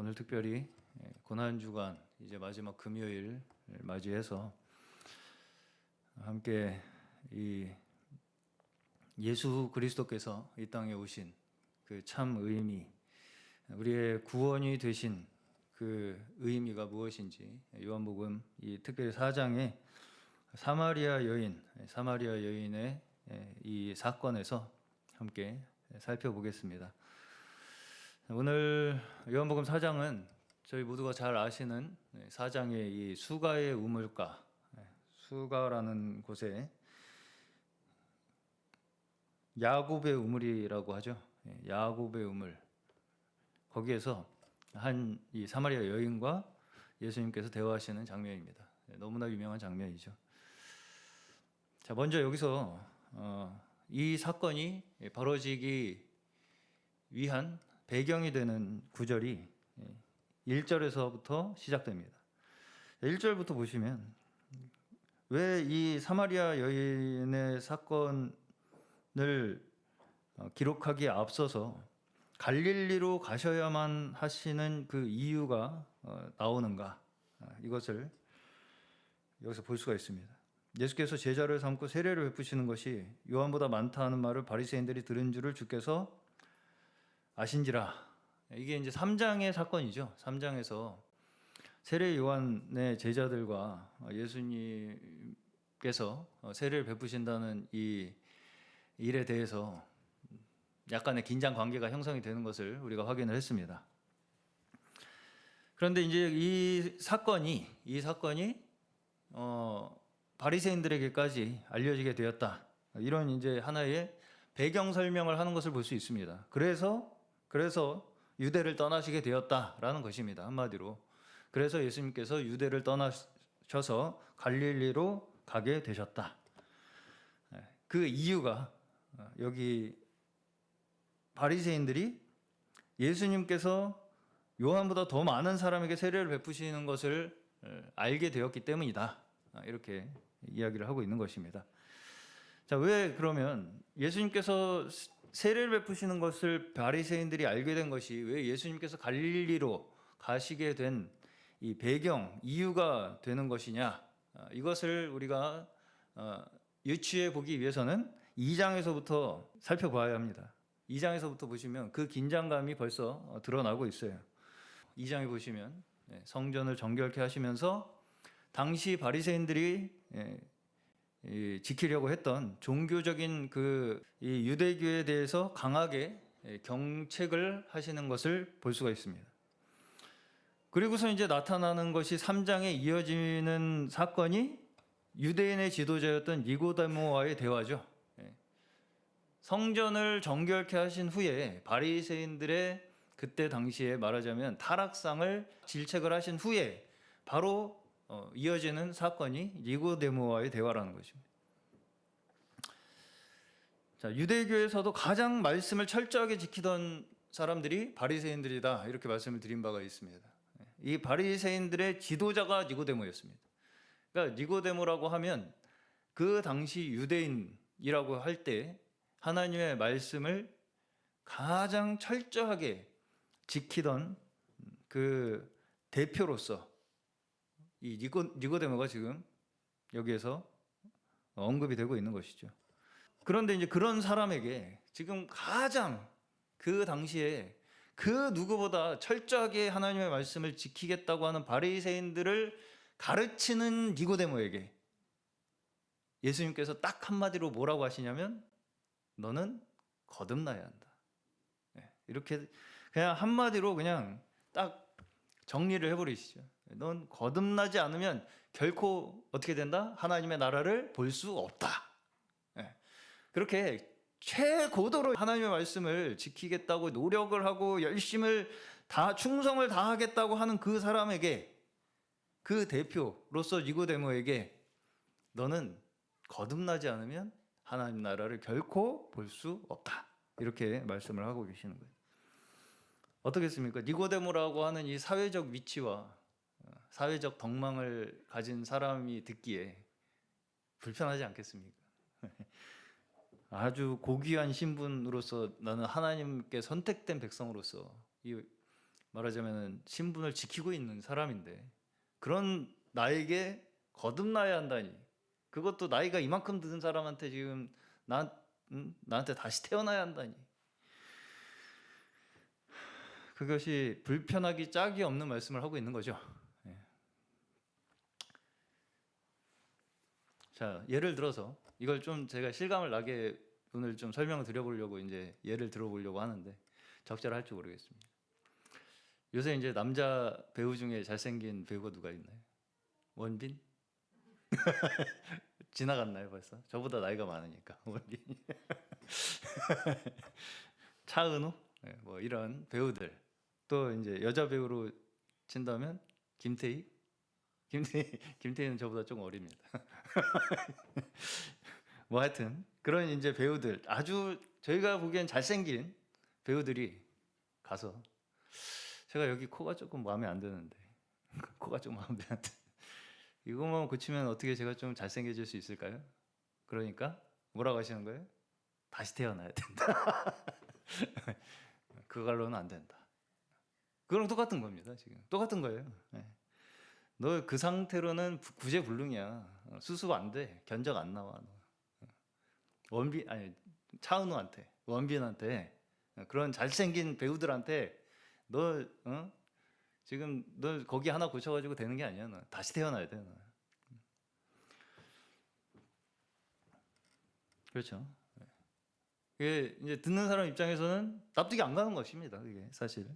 오늘 특별히 고난주간 이제 마지막 금요일 맞이해서 함께 이 예수 그리스도께서 이 땅에 오신 그 참 의미, 우리의 구원이 되신 그 의미가 무엇인지 요한복음 이 특별히 4장에 사마리아 여인의 이 사건에서 함께 살펴보겠습니다. 오늘 요한복음 4장은 저희 모두가 잘 아시는 4장의 이 수가의 우물가, 수가라는 곳에 야곱의 우물이라고 하죠. 야곱의 우물. 거기에서 한 이 사마리아 여인과 예수님께서 대화하시는 장면입니다. 너무나 유명한 장면이죠. 자, 먼저 여기서 이 사건이 벌어지기 위한 배경이 되는 구절이 1절에서부터 시작됩니다. 1절부터 보시면 왜 이 사마리아 여인의 사건을 기록하기에 앞서서 갈릴리로 가셔야만 하시는 그 이유가 나오는가, 이것을 여기서 볼 수가 있습니다. 예수께서 제자를 삼고 세례를 베푸시는 것이 요한보다 많다 하는 말을 바리새인들이 들은 줄을 주께서 아신지라. 이게 이제 3장의 사건이죠. 3장에서 세례 요한의 제자들과 예수님께서 세례를 베푸신다는 이 일에 대해서 약간의 긴장 관계가 형성이 되는 것을 우리가 확인을 했습니다. 그런데 이제 이 사건이 바리새인들에게까지 알려지게 되었다. 이런 이제 하나의 배경 설명을 하는 것을 볼 수 있습니다. 그래서 유대를 떠나시게 되었다라는 것입니다. 한마디로. 그래서 예수님께서 유대를 떠나셔서 갈릴리로 가게 되셨다. 그 이유가 여기 바리새인들이 예수님께서 요한보다 더 많은 사람에게 세례를 베푸시는 것을 알게 되었기 때문이다. 이렇게 이야기를 하고 있는 것입니다. 자, 왜 그러면 예수님께서 세례를 베푸시는 것을 바리새인들이 알게 된 것이 왜 예수님께서 갈릴리로 가시게 된 이 배경, 이유가 되는 것이냐? 이것을 우리가 유추해 보기 위해서는 2장에서부터 살펴봐야 합니다. 2장에서부터 보시면 그 긴장감이 벌써 드러나고 있어요. 2장에 보시면 성전을 정결케 하시면서 당시 바리새인들이 지키려고 했던 종교적인 그 이 유대교에 대해서 강하게 경책을 하시는 것을 볼 수가 있습니다. 그리고서 이제 나타나는 것이 3장에 이어지는 사건이 유대인의 지도자였던 니고데모와의 대화죠. 성전을 정결케 하신 후에 바리새인들의 그때 당시에 말하자면 타락상을 질책을 하신 후에 바로 이어지는 사건이 니고데모와의 대화라는 것입니다. 자, 유대교에서도 가장 말씀을 철저하게 지키던 사람들이 바리새인들이다, 이렇게 말씀을 드린 바가 있습니다. 이 바리새인들의 지도자가 니고데모였습니다. 그러니까 니고데모라고 하면 그 당시 유대인이라고 할 때 하나님의 말씀을 가장 철저하게 지키던 그 대표로서 이 니고데모가 지금 여기에서 언급이 되고 있는 것이죠. 그런데 이제 그런 사람에게 지금 가장 그 당시에 그 누구보다 철저하게 하나님의 말씀을 지키겠다고 하는 바리새인들을 가르치는 니고데모에게 예수님께서 딱 한마디로 뭐라고 하시냐면 너는 거듭나야 한다. 이렇게 그냥 한마디로 그냥 딱 정리를 해버리시죠. 넌 거듭나지 않으면 결코 어떻게 된다? 하나님의 나라를 볼 수 없다. 그렇게 최고도로 하나님의 말씀을 지키겠다고 노력을 하고 열심을 다 충성을 다하겠다고 하는 그 사람에게, 그 대표로서 니고데모에게 너는 거듭나지 않으면 하나님 나라를 결코 볼 수 없다. 이렇게 말씀을 하고 계시는 거예요. 어떻겠습니까? 니고데모라고 하는 이 사회적 위치와 사회적 덕망을 가진 사람이 듣기에 불편하지 않겠습니까? 아주 고귀한 신분으로서 나는 하나님께 선택된 백성으로서 이 말하자면 신분을 지키고 있는 사람인데 그런 나에게 거듭나야 한다니, 그것도 나이가 이만큼 드는 사람한테 지금 나한테 다시 태어나야 한다니, 그것이 불편하기 짝이 없는 말씀을 하고 있는 거죠. 예. 자, 예를 들어서 이걸 좀 제가 실감을 나게 오늘 좀 설명을 드려보려고 이제 예를 들어보려고 하는데 적절할지 모르겠습니다. 요새 이제 남자 배우 중에 잘생긴 배우가 누가 있나요? 원빈? 지나갔나요 벌써? 저보다 나이가 많으니까 원빈. 차은우? 네, 뭐 이런 배우들. 또 이제 여자 배우로 친다면 김태희? 김태희는 저보다 조금 어립니다. 뭐 하여튼 그런 이제 배우들, 아주 저희가 보기엔 잘생긴 배우들이 가서, 제가 여기 코가 조금 마음에 안 드는데 코가 좀 마음에 안 드. 이거만 고치면 어떻게 제가 좀 잘생겨질 수 있을까요? 그러니까 뭐라고 하시는 거예요? 다시 태어나야 된다. 그걸로는 안 된다. 그거랑 똑같은 겁니다. 지금 똑같은 거예요. 네. 너 그 상태로는 구제불능이야. 수습 안 돼. 견적 안 나와. 원빈, 아니 차은우한테, 원빈한테, 그런 잘생긴 배우들한테 너 지금 너 거기 하나 고쳐가지고 되는 게 아니야. 너 다시 태어나야 돼. 너. 그렇죠. 이게 이제 듣는 사람 입장에서는 납득이 안 가는 것입니다. 이게 사실.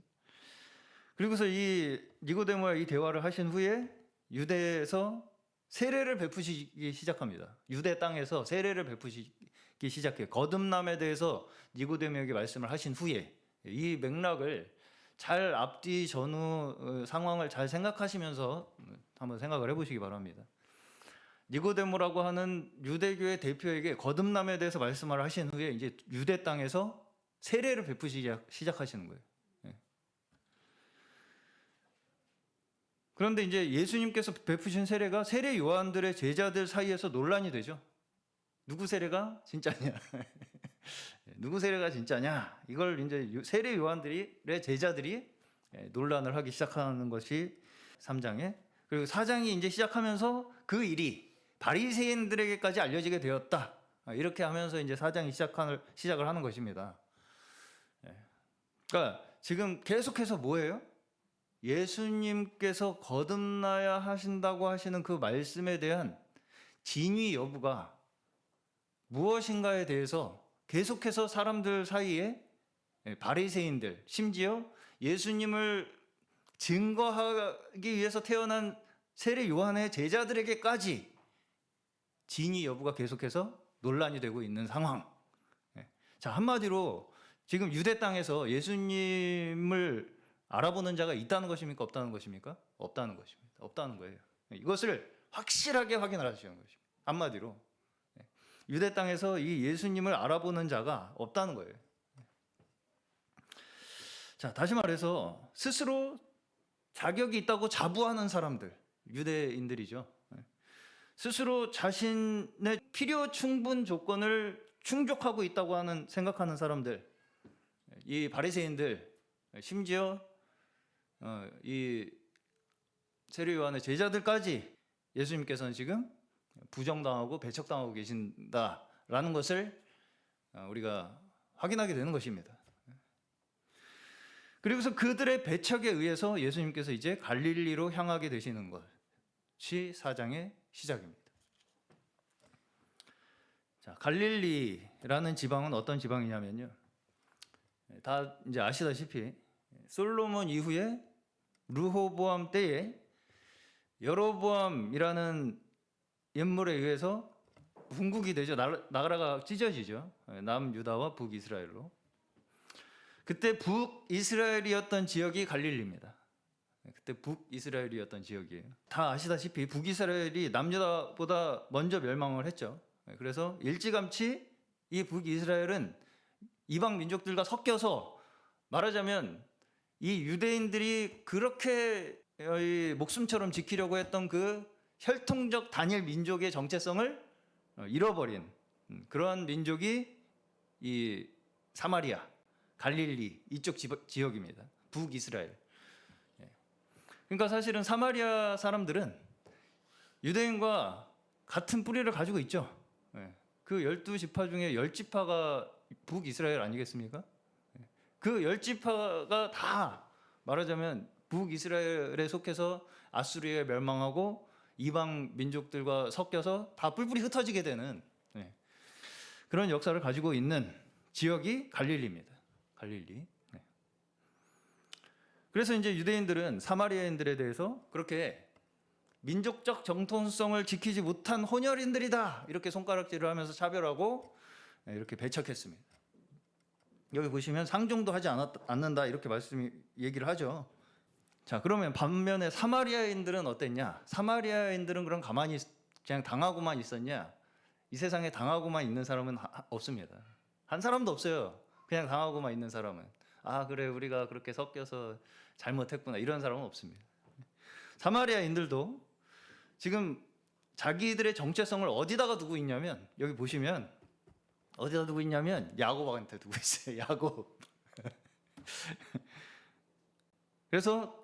그리고서 이 니고데모와 이 대화를 하신 후에 유대에서 세례를 베푸시기 시작합니다. 유대 땅에서 세례를 베푸시기 시작해요. 거듭남에 대해서 니고데모에게 말씀을 하신 후에 이 맥락을 잘 앞뒤 전후 상황을 잘 생각하시면서 한번 생각을 해보시기 바랍니다. 니고데모라고 하는 유대교의 대표에게 거듭남에 대해서 말씀을 하신 후에 이제 유대 땅에서 세례를 베푸시기 시작하시는 거예요. 그런데 이제 예수님께서 베푸신 세례가 세례 요한들의 제자들 사이에서 논란이 되죠. 누구 세례가 진짜냐? 누구 세례가 진짜냐? 이걸 이제 세례 요한들의 제자들이 논란을 하기 시작하는 것이 3장에, 그리고 4장이 이제 시작하면서 그 일이 바리새인들에게까지 알려지게 되었다. 이렇게 하면서 이제 4장이 시작을 하는 것입니다. 그러니까 지금 계속해서 뭐예요? 예수님께서 거듭나야 하신다고 하시는 그 말씀에 대한 진위 여부가 무엇인가에 대해서 계속해서 사람들 사이에, 바리새인들, 심지어 예수님을 증거하기 위해서 태어난 세례 요한의 제자들에게까지 진위 여부가 계속해서 논란이 되고 있는 상황. 자, 한마디로 지금 유대 땅에서 예수님을 알아보는 자가 있다는 것입니까? 없다는 것입니까? 없다는 것입니다. 없다는 거예요. 이것을 확실하게 확인을 하시는 것입니다. 한마디로 유대 땅에서 이 예수님을 알아보는 자가 없다는 거예요. 자, 다시 말해서 스스로 자격이 있다고 자부하는 사람들, 유대인들이죠. 스스로 자신의 필요 충분 조건을 충족하고 있다고 생각하는 사람들, 이 바리새인들, 심지어 이 세례 요한의 제자들까지 예수님께서는 지금 부정당하고 배척당하고 계신다라는 것을 우리가 확인하게 되는 것입니다. 그리고서 그들의 배척에 의해서 예수님께서 이제 갈릴리로 향하게 되시는 것이 4장의 시작입니다. 자, 갈릴리라는 지방은 어떤 지방이냐면요, 다 이제 아시다시피 솔로몬 이후에 르호보암 때에 여로보암이라는 인물에 의해서 분국이 되죠. 나라가 찢어지죠. 남유다와 북이스라엘로. 그때 북이스라엘이었던 지역이 갈릴리입니다. 그때 북이스라엘이었던 지역이에요. 다 아시다시피 북이스라엘이 남유다보다 먼저 멸망을 했죠. 그래서 일찌감치 이 북이스라엘은 이방 민족들과 섞여서, 말하자면 이 유대인들이 그렇게 목숨처럼 지키려고 했던 그 혈통적 단일 민족의 정체성을 잃어버린 그러한 민족이 이 사마리아, 갈릴리 이쪽 지역입니다. 북이스라엘. 그러니까 사실은 사마리아 사람들은 유대인과 같은 뿌리를 가지고 있죠. 예. 그 12지파 중에 10지파가 북이스라엘 아니겠습니까? 예. 그 10지파가 다 말하자면 북이스라엘에 속해서 아수리에 멸망하고 이방 민족들과 섞여서 다 뿔뿔이 흩어지게 되는 그런 역사를 가지고 있는 지역이 갈릴리입니다. 갈릴리. 그래서 이제 유대인들은 사마리아인들에 대해서 그렇게 민족적 정통성을 지키지 못한 혼혈인들이다 이렇게 손가락질을 하면서 차별하고 이렇게 배척했습니다. 여기 보시면 상종도 하지 않는다 이렇게 얘기를 하죠. 자, 그러면 반면에 사마리아인들은 어땠냐? 사마리아인들은 그럼 가만히 그냥 당하고만 있었냐? 이 세상에 당하고만 있는 사람은 없습니다. 한 사람도 없어요. 그냥 당하고만 있는 사람은. 아, 그래, 우리가 그렇게 섞여서 잘못했구나 이런 사람은 없습니다. 사마리아인들도 지금 자기들의 정체성을 어디다가 두고 있냐면, 여기 보시면 어디다 두고 있냐면 야곱한테 두고 있어요. 야곱. 그래서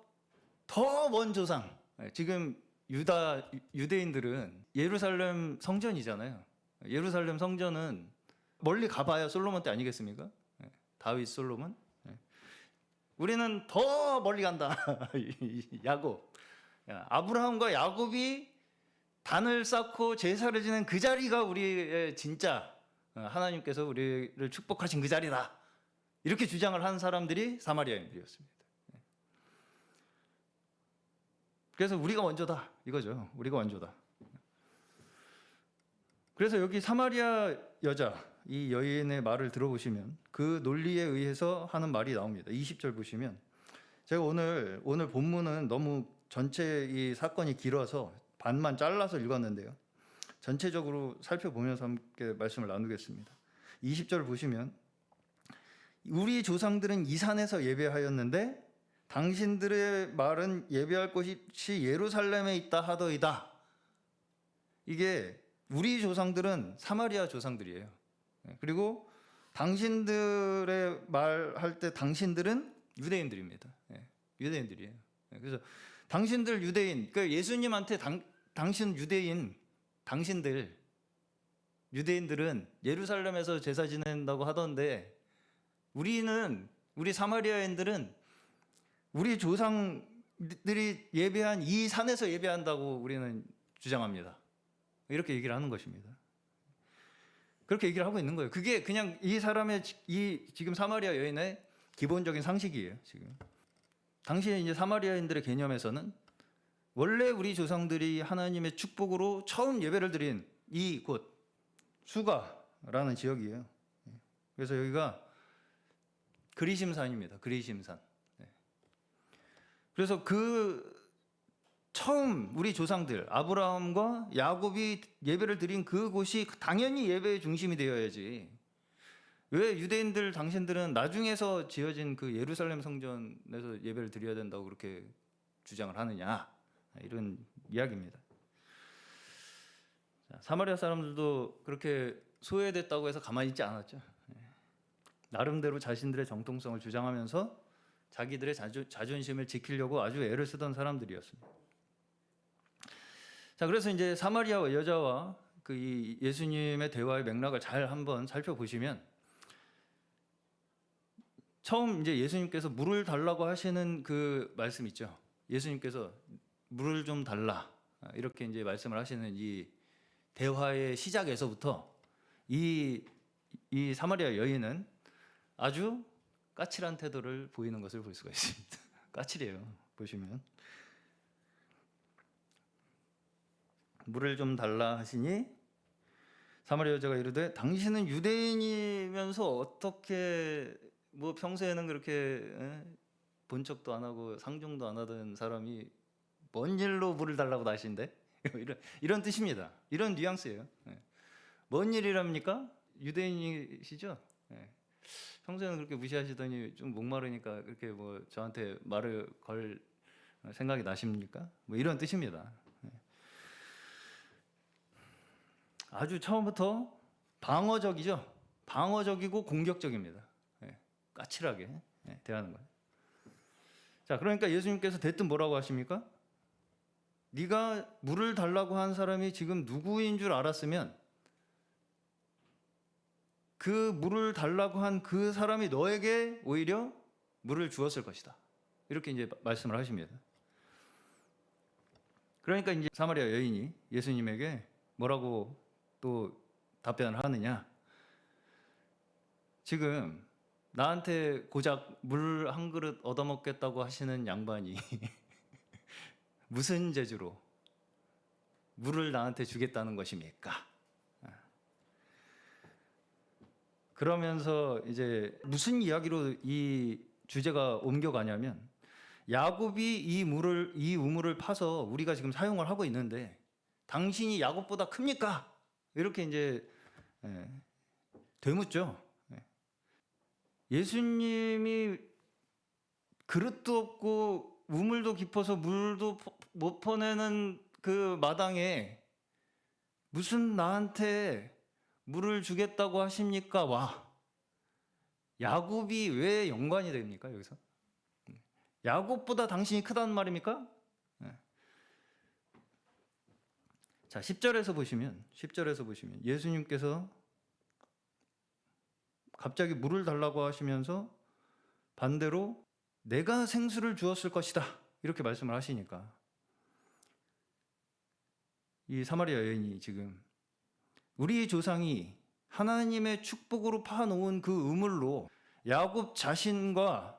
더 먼 조상, 지금 유대인들은 예루살렘 성전이잖아요. 예루살렘 성전은 멀리 가봐야 솔로몬 때 아니겠습니까? 다윗, 솔로몬. 우리는 더 멀리 간다. 야곱. 아브라함과 야곱이 단을 쌓고 제사를 지낸 그 자리가 우리의 진짜 하나님께서 우리를 축복하신 그 자리다. 이렇게 주장을 한 사람들이 사마리아인들이었습니다. 그래서 우리가 원조다 이거죠. 우리가 원조다. 그래서 여기 사마리아 여자, 이 여인의 말을 들어보시면 그 논리에 의해서 하는 말이 나옵니다. 20절 보시면, 제가 오늘 본문은 너무 전체 이 사건이 길어서 반만 잘라서 읽었는데요. 전체적으로 살펴보면서 함께 말씀을 나누겠습니다. 20절 보시면, 우리 조상들은 이 산에서 예배하였는데 당신들의 말은 예배할 곳이 예루살렘에 있다 하더이다. 이게 우리 조상들은 사마리아 조상들이에요. 그리고 당신들의 말할 때 당신들은 유대인들입니다. 유대인들이에요. 그래서 당신들 유대인, 그러니까 예수님한테 당신 유대인, 당신들 유대인들은 예루살렘에서 제사 지낸다고 하던데 우리 사마리아인들은 우리 조상들이 예배한 이 산에서 예배한다고 우리는 주장합니다. 이렇게 얘기를 하는 것입니다. 그렇게 얘기를 하고 있는 거예요. 그게 그냥 이 사람의 지금 사마리아 여인의 기본적인 상식이에요. 지금 당시에 이제 사마리아인들의 개념에서는 원래 우리 조상들이 하나님의 축복으로 처음 예배를 드린 이 곳 수가라는 지역이에요. 그래서 여기가 그리심산입니다. 그리심산. 그래서 처음 우리 조상들 아브라함과 야곱이 예배를 드린 그곳이 당연히 예배의 중심이 되어야지. 왜 유대인들 당신들은 나중에서 지어진 그 예루살렘 성전에서 예배를 드려야 된다고 그렇게 주장을 하느냐, 이런 이야기입니다. 사마리아 사람들도 그렇게 소외됐다고 해서 가만히 있지 않았죠. 나름대로 자신들의 정통성을 주장하면서 자기들의 자존심을 지키려고 아주 애를 쓰던 사람들이었습니다. 자, 그래서 이제 사마리아 여자와 그 이 예수님의 대화의 맥락을 잘 한번 살펴보시면, 처음 이제 예수님께서 물을 달라고 하시는 그 말씀 있죠. 예수님께서 물을 좀 달라 이렇게 이제 말씀을 하시는 이 대화의 시작에서부터 이 사마리아 여인은 아주 까칠한 태도를 보이는 것을 볼 수가 있습니다. 까칠해요. 보시면 물을 좀 달라 하시니 사마리아 여자가 이르되 당신은 유대인이면서 어떻게 뭐 평소에는 그렇게 본 척도 안 하고 상종도 안 하던 사람이 뭔 일로 물을 달라고 나신대? 이런 뜻입니다. 이런 뉘앙스예요. 뭔 일이랍니까? 유대인이시죠? 평소에는 그렇게 무시하시더니 좀 목마르니까 그렇게 뭐 저한테 말을 걸 생각이 나십니까? 뭐 이런 뜻입니다. 아주 처음부터 방어적이죠. 방어적이고 공격적입니다. 까칠하게 대하는 거예요. 자, 그러니까 예수님께서 대뜸 뭐라고 하십니까? 네가 물을 달라고 한 사람이 지금 누구인 줄 알았으면 그 물을 달라고 한 그 사람이 너에게 오히려 물을 주었을 것이다. 이렇게 이제 말씀을 하십니다. 그러니까 이제 사마리아 여인이 예수님에게 뭐라고 또 답변을 하느냐? 지금 나한테 고작 물 한 그릇 얻어먹겠다고 하시는 양반이 무슨 재주로 물을 나한테 주겠다는 것입니까? 그러면서 이제 무슨 이야기로 이 주제가 옮겨가냐면 야곱이 이 우물을 파서 우리가 지금 사용을 하고 있는데 당신이 야곱보다 큽니까? 이렇게 이제 되묻죠. 예수님이 그릇도 없고 우물도 깊어서 물도 못 퍼내는 그 마당에 무슨 나한테 물을 주겠다고 하십니까? 와, 야곱이 왜 연관이 됩니까? 여기서 야곱보다 당신이 크다는 말입니까? 자, 10절에서 보시면 예수님께서 갑자기 물을 달라고 하시면서 반대로 내가 생수를 주었을 것이다 이렇게 말씀을 하시니까 이 사마리아 여인이 지금 우리 조상이 하나님의 축복으로 파놓은 그 우물로 야곱 자신과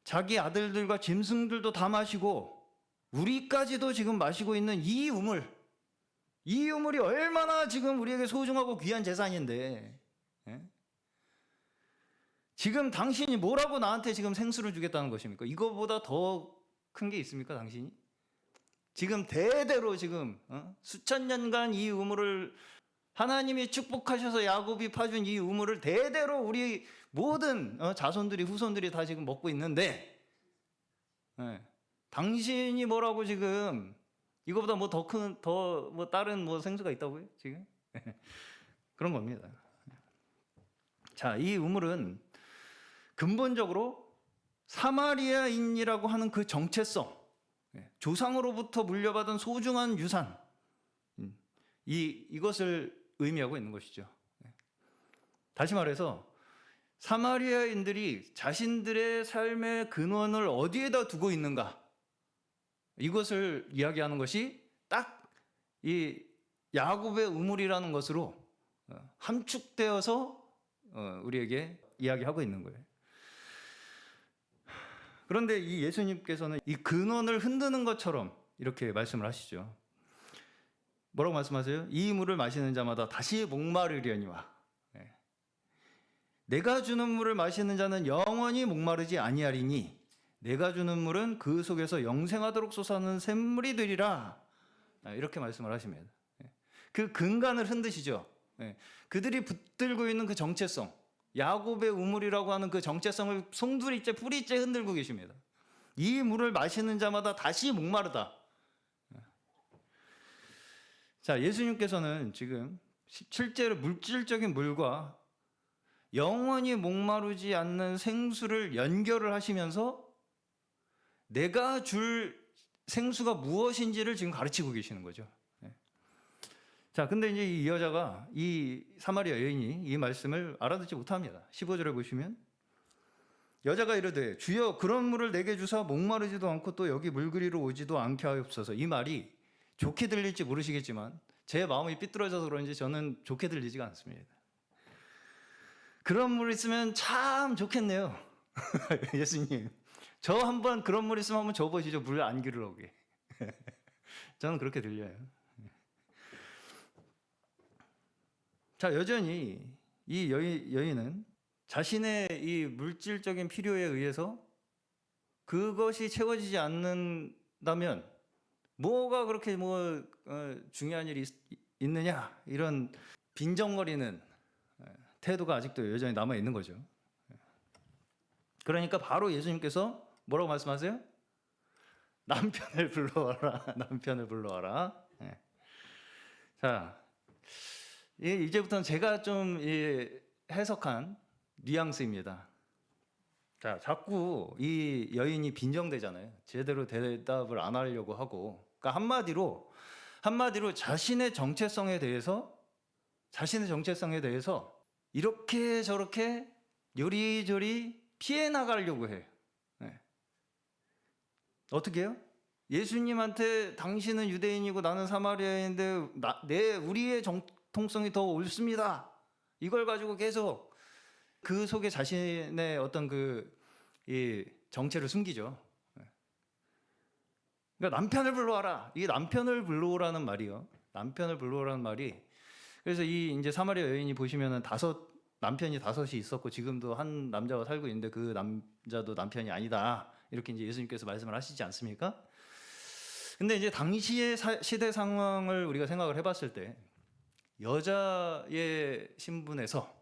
자기 아들들과 짐승들도 다 마시고 우리까지도 지금 마시고 있는 이 우물이 얼마나 지금 우리에게 소중하고 귀한 재산인데 지금 당신이 뭐라고 나한테 지금 생수를 주겠다는 것입니까? 이거보다 더 큰 게 있습니까, 당신이? 지금 대대로 지금 수천 년간 이 우물을 하나님이 축복하셔서 야곱이 파준 이 우물을 대대로 우리 모든 자손들이 후손들이 다 지금 먹고 있는데 당신이 뭐라고 지금 이거보다 뭐 더 큰 더 뭐 다른 뭐 생수가 있다고요? 지금 그런 겁니다. 자, 이 우물은 근본적으로 사마리아인이라고 하는 그 정체성, 조상으로부터 물려받은 소중한 유산, 이것을 의미하고 있는 것이죠. 다시 말해서 사마리아인들이 자신들의 삶의 근원을 어디에다 두고 있는가, 이것을 이야기하는 것이 딱 이 야곱의 우물이라는 것으로 함축되어서 우리에게 이야기하고 있는 거예요. 그런데 이 예수님께서는 이 근원을 흔드는 것처럼 이렇게 말씀을 하시죠. 뭐라고 말씀하세요? 이 물을 마시는 자마다 다시 목마르려니와 내가 주는 물을 마시는 자는 영원히 목마르지 아니하리니 내가 주는 물은 그 속에서 영생하도록 솟아나는 샘물이 되리라. 이렇게 말씀을 하십니다. 그 근간을 흔드시죠. 그들이 붙들고 있는 그 정체성, 야곱의 우물이라고 하는 그 정체성을 송두리째 뿌리째 흔들고 계십니다. 이 물을 마시는 자마다 다시 목마르다. 자, 예수님께서는 지금 실제로 물질적인 물과 영원히 목마르지 않는 생수를 연결을 하시면서 내가 줄 생수가 무엇인지를 지금 가르치고 계시는 거죠. 자, 근데 이제 이 여자가, 이 사마리아 여인이 이 말씀을 알아듣지 못합니다. 15절에 보시면 여자가 이르되 주여 그런 물을 내게 주사 목마르지도 않고 또 여기 물그리로 오지도 않게 하옵소서. 이 말이 좋게 들릴지 모르시겠지만 제 마음이 삐뚤어져서 그런지 저는 좋게 들리지가 않습니다. 그런 물 있으면 참 좋겠네요. 예수님, 저 한번 그런 물 있으면 한번 줘보시죠. 물 안 기르러 오게. 저는 그렇게 들려요. 자, 여전히 이 여인은 자신의 이 물질적인 필요에 의해서 그것이 채워지지 않는다면 뭐가 그렇게 중요한 일이 있느냐, 이런 빈정거리는 태도가 아직도 여전히 남아 있는 거죠. 그러니까 바로 예수님께서 뭐라고 말씀하세요? 남편을 불러와라. 남편을 불러와라. 자, 이제부터는 제가 좀 해석한 뉘앙스입니다. 자, 자꾸 이 여인이 빈정대잖아요. 제대로 대답을 안 하려고 하고. 그러니까 한마디로 자신의 정체성에 대해서 이렇게 저렇게 요리조리 피해 나가려고 해요. 네. 어떻게 해요? 예수님한테 당신은 유대인이고 나는 사마리아인데 우리의 정통성이 더 옳습니다. 이걸 가지고 계속 그 속에 자신의 어떤 이 정체를 숨기죠. 그러니까 남편을 불러와라. 이게 남편을 불러오라는 말이요. 남편을 불러오라는 말이. 그래서 이 이제 사마리아 여인이 보시면은 남편이 다섯이 있었고 지금도 한 남자와 살고 있는데 그 남자도 남편이 아니다. 이렇게 이제 예수님께서 말씀을 하시지 않습니까? 근데 이제 당시의 시대 상황을 우리가 생각을 해봤을 때 여자의 신분에서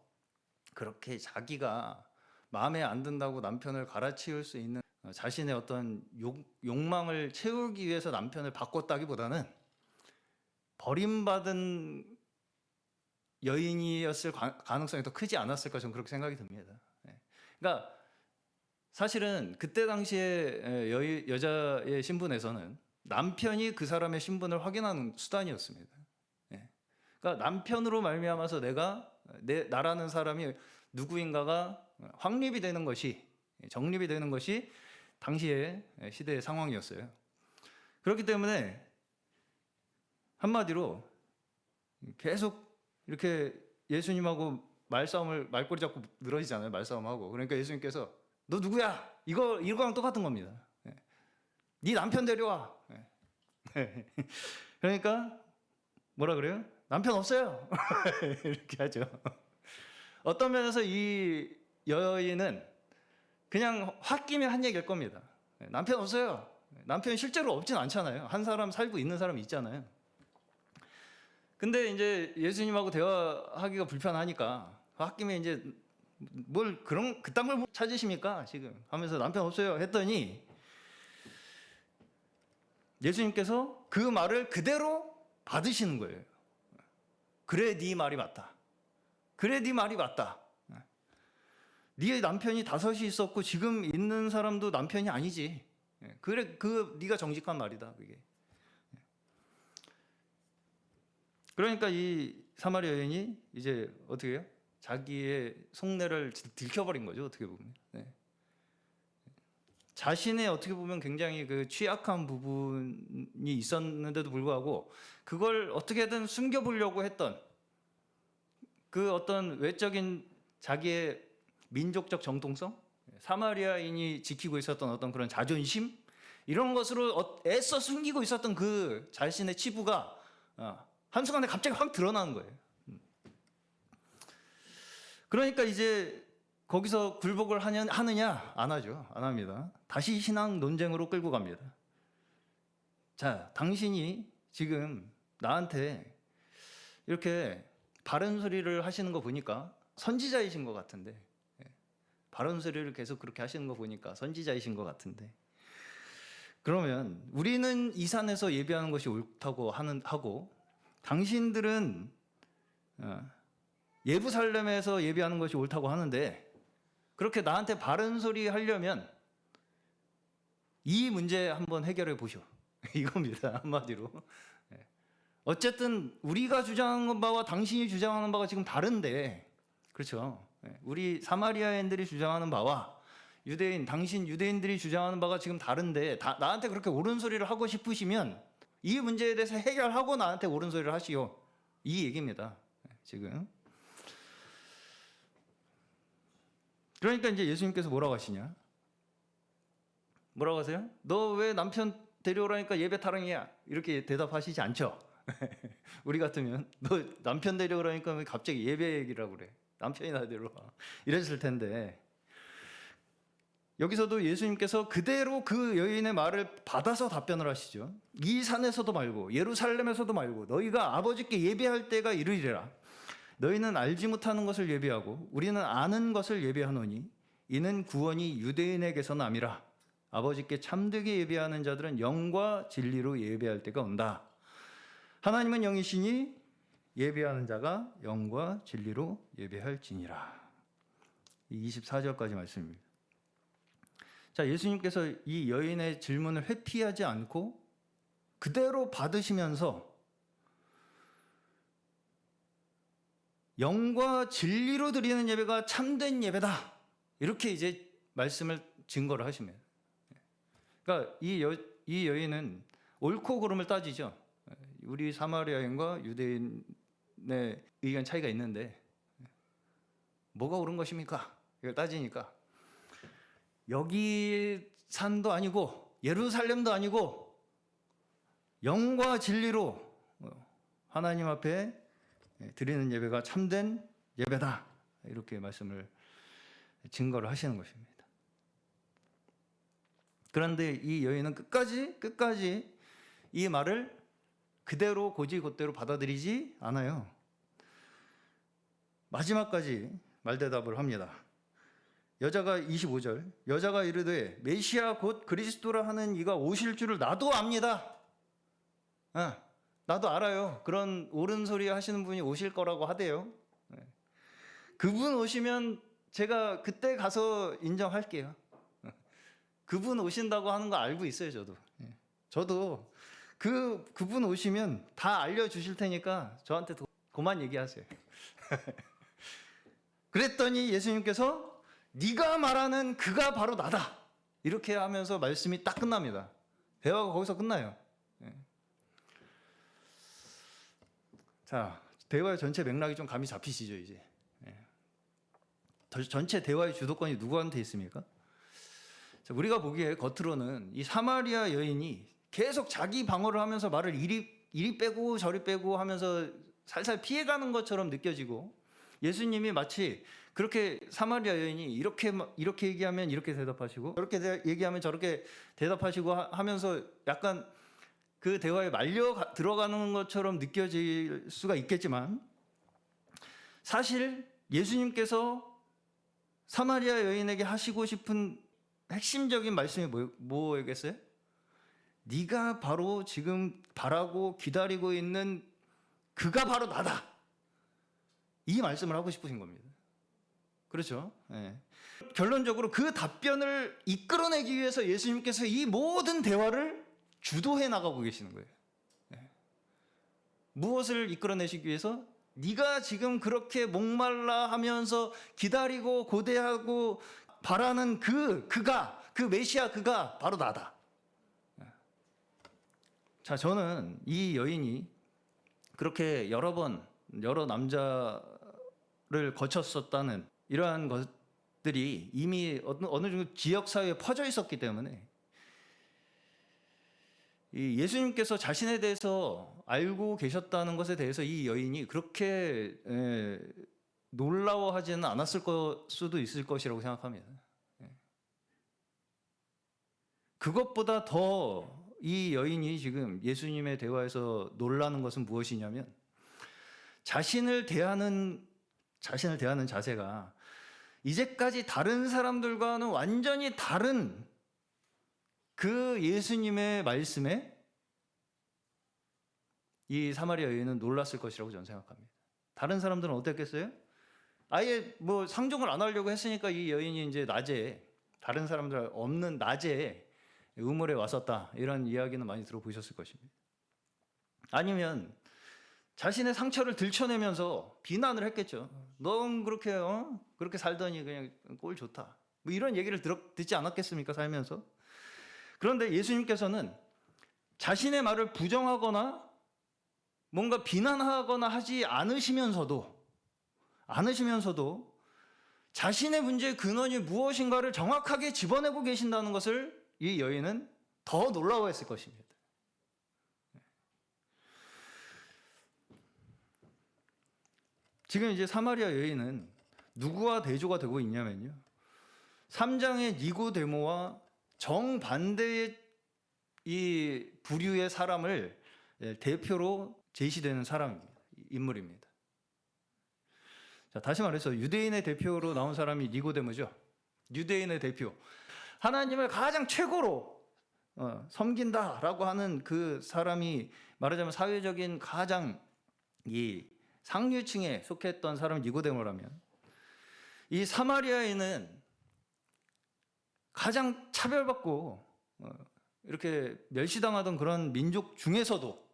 그렇게 자기가 마음에 안 든다고 남편을 갈아치울 수 있는 자신의 어떤 욕망을 채우기 위해서 남편을 바꿨다기보다는 버림받은 여인이었을 가능성이 더 크지 않았을까 저는 그렇게 생각이 듭니다. 그러니까 사실은 그때 당시에 여자의 신분에서는 남편이 그 사람의 신분을 확인하는 수단이었습니다. 그러니까 남편으로 말미암아서 나라는 사람이 누구인가가 정립이 되는 것이 당시의 시대의 상황이었어요. 그렇기 때문에 한마디로 계속 이렇게 예수님하고 말꼬리 잡고 늘어지잖아요. 말싸움하고. 그러니까 예수님께서 너 누구야? 이거랑 똑같은 겁니다. 네 남편 데려와. 그러니까 뭐라 그래요? 남편 없어요. 이렇게 하죠. 어떤 면에서 이 여인은 그냥 홧김에 한 얘기일 겁니다. 남편 없어요. 남편이 실제로 없진 않잖아요. 한 사람 살고 있는 사람이 있잖아요. 근데 이제 예수님하고 대화하기가 불편하니까 홧김에 이제 그딴 걸 찾으십니까? 지금 하면서 남편 없어요 했더니 예수님께서 그 말을 그대로 받으시는 거예요. 그래, 네 말이 맞다. 네 남편이 다섯이 있었고 지금 있는 사람도 남편이 아니지. 그래, 네가 정직한 말이다. 그게. 그러니까 이 사마리아 여인이 이제 어떻게 해요? 자기의 속내를 들켜버린 거죠. 어떻게 보면. 자신의 어떻게 보면 굉장히 취약한 부분이 있었는데도 불구하고 그걸 어떻게든 숨겨보려고 했던 그 어떤 외적인 자기의 민족적 정통성, 사마리아인이 지키고 있었던 어떤 그런 자존심 이런 것으로 애써 숨기고 있었던 그 자신의 치부가 한순간에 갑자기 확 드러나는 거예요. 그러니까 이제 거기서 굴복을 하느냐? 안 하죠. 안 합니다. 다시 신앙 논쟁으로 끌고 갑니다. 자, 당신이 지금 나한테 이렇게 바른 소리를 하시는 거 보니까 선지자이신 것 같은데, 바른 소리를 계속 그렇게 하시는 거 보니까 선지자이신 것 같은데, 그러면 우리는 이 산에서 예배하는 것이 옳다고 하고 당신들은 예루살렘에서 예배하는 것이 옳다고 하는데 그렇게 나한테 바른 소리 하려면 이 문제 한번 해결해 보시오. 이겁니다. 한마디로. 어쨌든 우리가 주장하는 바와 당신이 주장하는 바가 지금 다른데, 그렇죠? 우리 사마리아인들이 주장하는 바와 당신 유대인들이 주장하는 바가 지금 다른데 나한테 그렇게 옳은 소리를 하고 싶으시면 이 문제에 대해서 해결하고 나한테 옳은 소리를 하시오. 이 얘기입니다. 지금. 그러니까 이제 예수님께서 뭐라고 하시냐? 뭐라고 하세요? 너 왜 남편 데려오라니까 예배 타령이야? 이렇게 대답하시지 않죠? 우리 같으면 너 남편 데려오라니까 왜 갑자기 예배 얘기라고 그래? 남편이나 데려와. 이랬을 텐데 여기서도 예수님께서 그대로 그 여인의 말을 받아서 답변을 하시죠. 이 산에서도 말고 예루살렘에서도 말고 너희가 아버지께 예배할 때가 이르리라. 너희는 알지 못하는 것을 예배하고 우리는 아는 것을 예배하노니 이는 구원이 유대인에게서 남이라. 아버지께 참되게 예배하는 자들은 영과 진리로 예배할 때가 온다. 하나님은 영이시니 예배하는 자가 영과 진리로 예배할지니라. 이 24절까지 말씀입니다. 자, 예수님께서 이 여인의 질문을 회피하지 않고 그대로 받으시면서 영과 진리로 드리는 예배가 참된 예배다, 이렇게 이제 말씀을 증거를 하시면, 그러니까 이 여인은 옳고 그름을 따지죠. 우리 사마리아 여인과 유대인의 의견 차이가 있는데 뭐가 옳은 것입니까? 이걸 따지니까 여기 산도 아니고 예루살렘도 아니고 영과 진리로 하나님 앞에 드리는 예배가 참된 예배다, 이렇게 말씀을 증거를 하시는 것입니다. 그런데 이 여인은 끝까지 이 말을 그대로 곧이곧대로 받아들이지 않아요. 마지막까지 말대답을 합니다. 여자가 25절, 여자가 이르되 메시아 곧 그리스도라 하는 이가 오실 줄을 나도 압니다. 나도 알아요. 그런 옳은 소리 하시는 분이 오실 거라고 하대요. 그분 오시면 제가 그때 가서 인정할게요. 그분 오신다고 하는 거 알고 있어요, 저도. 저도 그분 오시면 다 알려주실 테니까 저한테 그만 얘기하세요. 그랬더니 예수님께서 네가 말하는 그가 바로 나다, 이렇게 하면서 말씀이 딱 끝납니다. 대화가 거기서 끝나요. 자, 대화의 전체 맥락이 좀 감이 잡히시죠, 이제. 전체 대화의 주도권이 누구한테 있습니까? 자, 우리가 보기에 겉으로는 이 사마리아 여인이 계속 자기 방어를 하면서 말을 이리 빼고 저리 빼고 하면서 살살 피해가는 것처럼 느껴지고, 예수님이 마치 그렇게 사마리아 여인이 이렇게 얘기하면 이렇게 대답하시고 저렇게 얘기하면 저렇게 대답하시고 하면서 약간 그 대화에 말려 들어가는 것처럼 느껴질 수가 있겠지만, 사실 예수님께서 사마리아 여인에게 하시고 싶은 핵심적인 말씀이 뭐겠어요? 네가 바로 지금 바라고 기다리고 있는 그가 바로 나다, 이 말씀을 하고 싶으신 겁니다. 그렇죠? 결론적으로 그 답변을 이끌어내기 위해서 예수님께서 이 모든 대화를 주도해 나가고 계시는 거예요. 무엇을 이끌어내시기 위해서? 네가 지금 그렇게 목말라 하면서 기다리고 고대하고 바라는 그 메시아 그가 바로 나다. 자, 저는 이 여인이 그렇게 여러 남자를 거쳤었다는 이러한 것들이 이미 어느 정도 지역사회에 퍼져 있었기 때문에 이 예수님께서 자신에 대해서 알고 계셨다는 것에 대해서 이 여인이 그렇게 놀라워하지는 않았을 수도 있을 것이라고 생각합니다. 그것보다 더 이 여인이 지금 예수님의 대화에서 놀라는 것은 무엇이냐면, 자신을 대하는 자세가 이제까지 다른 사람들과는 완전히 다른 그 예수님의 말씀에 이 사마리아 여인은 놀랐을 것이라고 저는 생각합니다. 다른 사람들은 어땠겠어요? 아예 뭐 상종을 안 하려고 했으니까 이 여인이 이제 낮에, 다른 사람들 없는 낮에 우물에 왔었다, 이런 이야기는 많이 들어보셨을 것입니다. 아니면 자신의 상처를 들춰내면서 비난을 했겠죠. 넌 그렇게 살더니 그냥 꼴 좋다, 뭐 이런 얘기를 듣지 않았겠습니까, 살면서? 그런데 예수님께서는 자신의 말을 부정하거나 뭔가 비난하거나 하지 않으시면서도 자신의 문제의 근원이 무엇인가를 정확하게 집어내고 계신다는 것을 이 여인은 더 놀라워했을 것입니다. 지금 이제 사마리아 여인은 누구와 대조가 되고 있냐면요, 3장의 니고데모와 정반대의 이 부류의 사람을 대표로 제시되는 인물입니다. 자, 다시 말해서 유대인의 대표로 나온 사람이 니고데모죠. 유대인의 대표, 하나님을 가장 최고로 섬긴다라고 하는 그 사람이, 말하자면 사회적인 가장 이 상류층에 속했던 사람이 니고데모라면, 이 사마리아인은 가장 차별받고 이렇게 멸시당하던 그런 민족 중에서도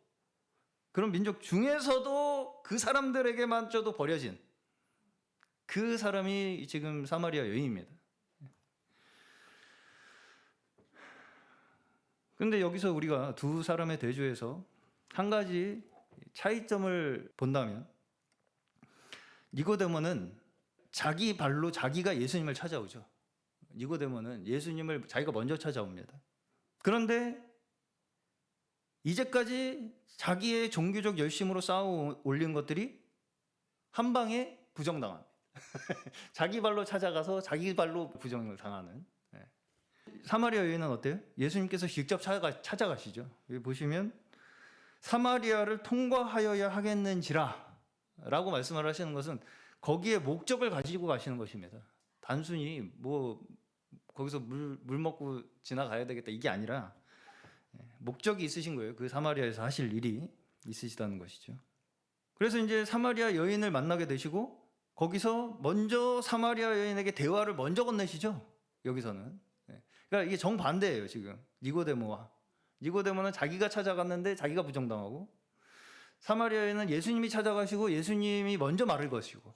그 사람들에게만저도 버려진 그 사람이 지금 사마리아 여인입니다. 그런데 여기서 우리가 두 사람의 대조에서 한 가지 차이점을 본다면, 니고데모는 자기 발로 자기가 예수님을 찾아오죠. 니고데모는 예수님을 자기가 먼저 찾아옵니다. 그런데 이제까지 자기의 종교적 열심으로 쌓아 올린 것들이 한 방에 부정당합니다. 자기 발로 찾아가서 자기 발로 부정을 당하는. 사마리아 여인은 어때요? 예수님께서 직접 찾아가시죠. 여기 보시면 사마리아를 통과하여야 하겠는지라 라고 말씀을 하시는 것은 거기에 목적을 가지고 가시는 것입니다. 단순히 뭐 거기서 물 먹고 지나가야 되겠다 이게 아니라 목적이 있으신 거예요. 그 사마리아에서 하실 일이 있으시다는 것이죠. 그래서 이제 사마리아 여인을 만나게 되시고 거기서 먼저 사마리아 여인에게 대화를 먼저 건네시죠. 여기서는. 그러니까 이게 정반대예요. 지금 니고데모는 자기가 찾아갔는데 자기가 부정당하고, 사마리아 여인은 예수님이 찾아가시고 예수님이 먼저 말을 거시고,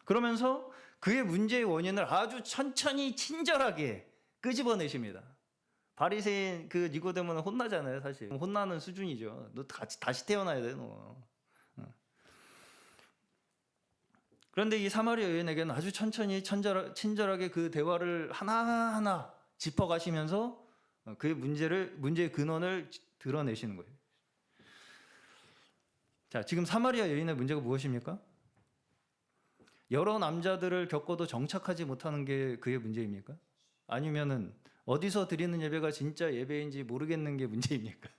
그러면서 그의 문제의 원인을 아주 천천히 친절하게 끄집어내십니다. 바리새인 그 니고데모는 혼나잖아요. 사실 혼나는 수준이죠. 너 다시 태어나야 돼 너. 그런데 이 사마리아 여인에게는 아주 천천히 친절하게 그 대화를 하나하나 짚어가시면서 그의 문제의 근원을 드러내시는 거예요. 자, 지금 사마리아 여인의 문제가 무엇입니까? 여러 남자들을 겪어도 정착하지 못하는 게 그의 문제입니까? 아니면은 어디서 드리는 예배가 진짜 예배인지 모르겠는 게 문제입니까?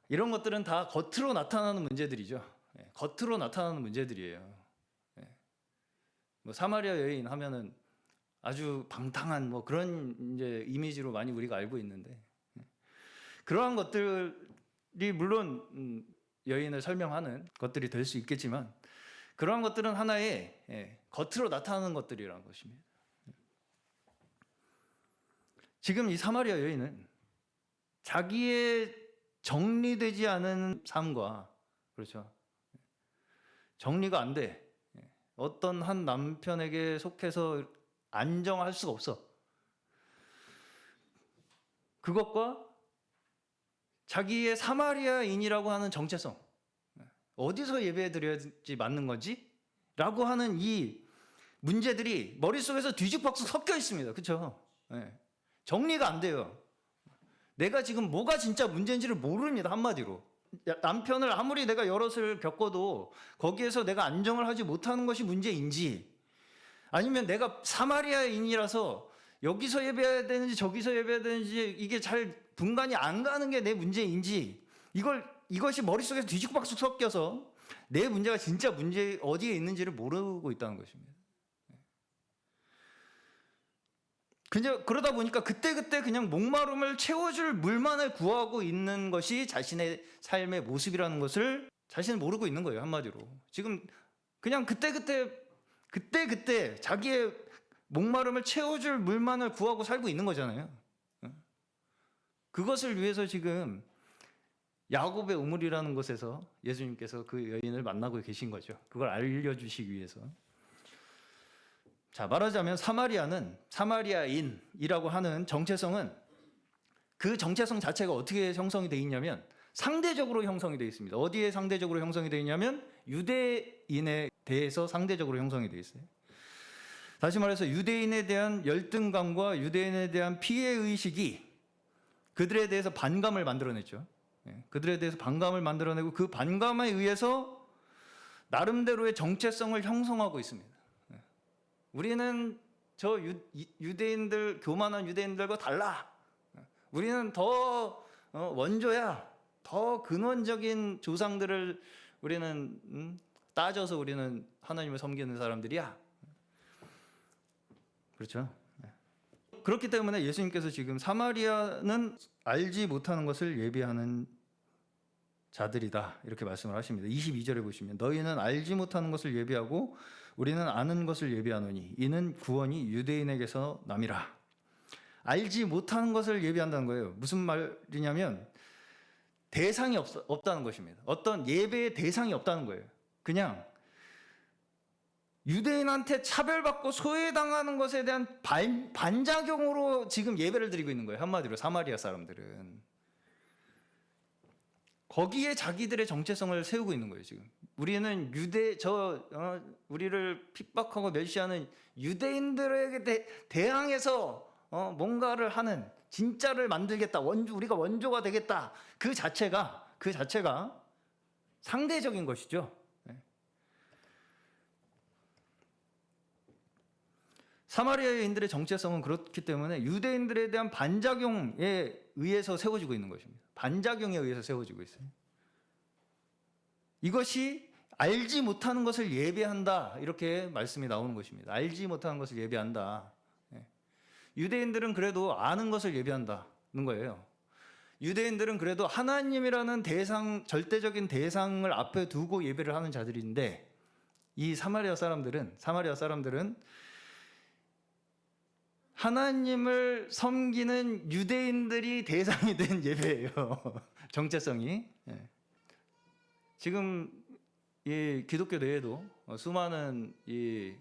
이런 것들은 다 겉으로 나타나는 문제들이죠. 겉으로 나타나는 문제들이에요. 뭐 사마리아 여인 하면은 아주 방탕한 뭐 그런 이제 이미지로 많이 우리가 알고 있는데, 그러한 것들이 물론 여인을 설명하는 것들이 될 수 있겠지만, 그러한 것들은 하나의 겉으로 나타나는 것들이라는 것입니다. 지금 이 사마리아 여인은 자기의 정리되지 않은 삶과, 그렇죠, 정리가 안 돼, 어떤 한 남편에게 속해서 안정할 수가 없어, 그것과 자기의 사마리아인이라고 하는 정체성, 어디서 예배 드려야지 맞는 거지? 라고 하는 이 문제들이 머릿속에서 뒤죽박죽 섞여 있습니다. 그렇죠? 정리가 안 돼요. 내가 지금 뭐가 진짜 문제인지를 모릅니다. 한마디로. 남편을 아무리 내가 여럿을 겪어도 거기에서 내가 안정을 하지 못하는 것이 문제인지, 아니면 내가 사마리아인이라서 여기서 예배해야 되는지 저기서 예배해야 되는지 이게 잘 분간이 안 가는 게 내 문제인지, 이것이 머릿속에서 뒤죽박죽 섞여서 내 문제가 진짜 문제 어디에 있는지를 모르고 있다는 것입니다. 그냥 그러다 보니까 그때그때 그냥 목마름을 채워줄 물만을 구하고 있는 것이 자신의 삶의 모습이라는 것을 자신은 모르고 있는 거예요. 한마디로 지금 그냥 그때그때 자기의 목마름을 채워줄 물만을 구하고 살고 있는 거잖아요. 그것을 위해서 지금 야곱의 우물이라는 곳에서 예수님께서 그 여인을 만나고 계신 거죠. 그걸 알려주시기 위해서. 자, 말하자면 사마리아인이라고 하는 정체성은, 그 정체성 자체가 어떻게 형성이 되어 있냐면 상대적으로 형성이 되어 있습니다. 어디에 상대적으로 형성이 되어 있냐면 유대인에 대해서 상대적으로 형성이 되어 있어요. 다시 말해서 유대인에 대한 열등감과 유대인에 대한 피해의식이 그들에 대해서 반감을 만들어냈죠. 그들에 대해서 반감을 만들어내고 그 반감에 의해서 나름대로의 정체성을 형성하고 있습니다. 우리는 저 유대인들, 교만한 유대인들과 달라. 우리는 더 원조야. 더 근원적인 조상들을 우리는 따져서 우리는 하나님을 섬기는 사람들이야. 그렇죠? 그렇기 때문에 예수님께서 지금 사마리아는 알지 못하는 것을 예비하는 자들이다 이렇게 말씀을 하십니다. 22절에 보시면 너희는 알지 못하는 것을 예비하고 우리는 아는 것을 예비하노니 이는 구원이 유대인에게서 남이라. 알지 못하는 것을 예비한다는 거예요. 무슨 말이냐면 대상이 없다는 것입니다. 어떤 예배의 대상이 없다는 거예요. 그냥 유대인한테 차별받고 소외당하는 것에 대한 반작용으로 지금 예배를 드리고 있는 거예요. 한마디로 사마리아 사람들은 거기에 자기들의 정체성을 세우고 있는 거예요. 지금 우리는 우리를 핍박하고 멸시하는 유대인들에게 대항해서 뭔가를 하는, 진짜를 만들겠다, 우리가 원조가 되겠다, 그 자체가 상대적인 것이죠. 사마리아인들의 정체성은 그렇기 때문에 유대인들에 대한 반작용에 의해서 세워지고 있는 것입니다. 반작용에 의해서 세워지고 있어요. 이것이 알지 못하는 것을 예배한다, 이렇게 말씀이 나오는 것입니다. 알지 못하는 것을 예배한다. 유대인들은 그래도 아는 것을 예배한다는 거예요. 유대인들은 그래도 하나님이라는 절대적인 대상을 앞에 두고 예배를 하는 자들인데, 이 사마리아 사람들은 하나님을 섬기는 유대인들이 대상이 된 예배예요. 정체성이. 지금 이 기독교 내에도 수많은 이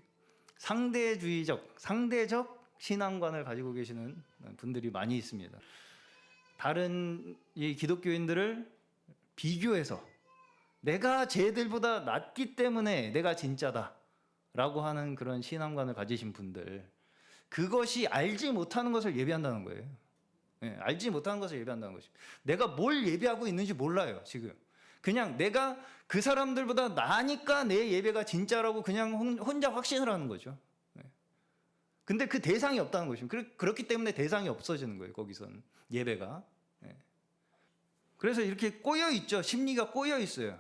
상대적 신앙관을 가지고 계시는 분들이 많이 있습니다. 다른 이 기독교인들을 비교해서 내가 쟤들보다 낫기 때문에 내가 진짜다라고 하는 그런 신앙관을 가지신 분들, 그것이 알지 못하는 것을 예배한다는 거예요. 알지 못하는 것을 예배한다는 것입니다. 내가 뭘 예배하고 있는지 몰라요, 지금. 그냥 내가 그 사람들보다 나니까 내 예배가 진짜라고 그냥 혼자 확신을 하는 거죠. 근데 그 대상이 없다는 것입니다. 그렇기 때문에 대상이 없어지는 거예요, 거기서는. 예배가. 그래서 이렇게 꼬여 있죠. 심리가 꼬여 있어요.